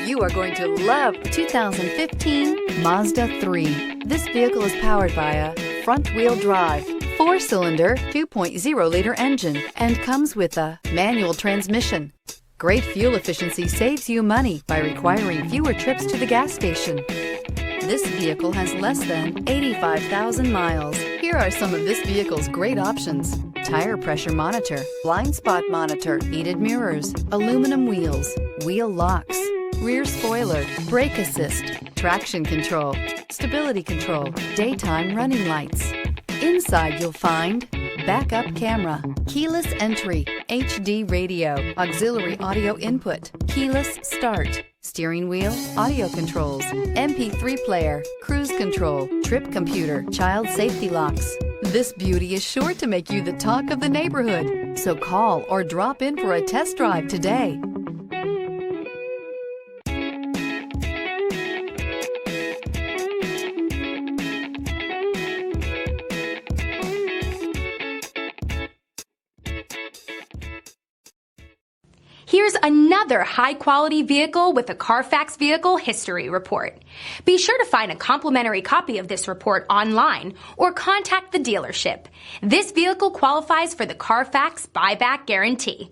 You are going to love 2015 Mazda 3. This vehicle is powered by a front-wheel drive, 4-cylinder, 2.0-liter engine, and comes with a manual transmission. Great fuel efficiency saves you money by requiring fewer trips to the gas station. This vehicle has less than 85,000 miles. Here are some of this vehicle's great options: tire pressure monitor, blind spot monitor, heated mirrors, aluminum wheels, wheel locks, rear spoiler, brake assist, traction control, stability control, daytime running lights. Inside you'll find backup camera, keyless entry, HD radio, auxiliary audio input, keyless start, steering wheel audio controls, MP3 player, cruise control, trip computer, child safety locks. This beauty is sure to make you the talk of the neighborhood. So call or drop in for a test drive today. Here's another high-quality vehicle with a Carfax Vehicle History Report. Be sure to find a complimentary copy of this report online or contact the dealership. This vehicle qualifies for the Carfax Buyback Guarantee.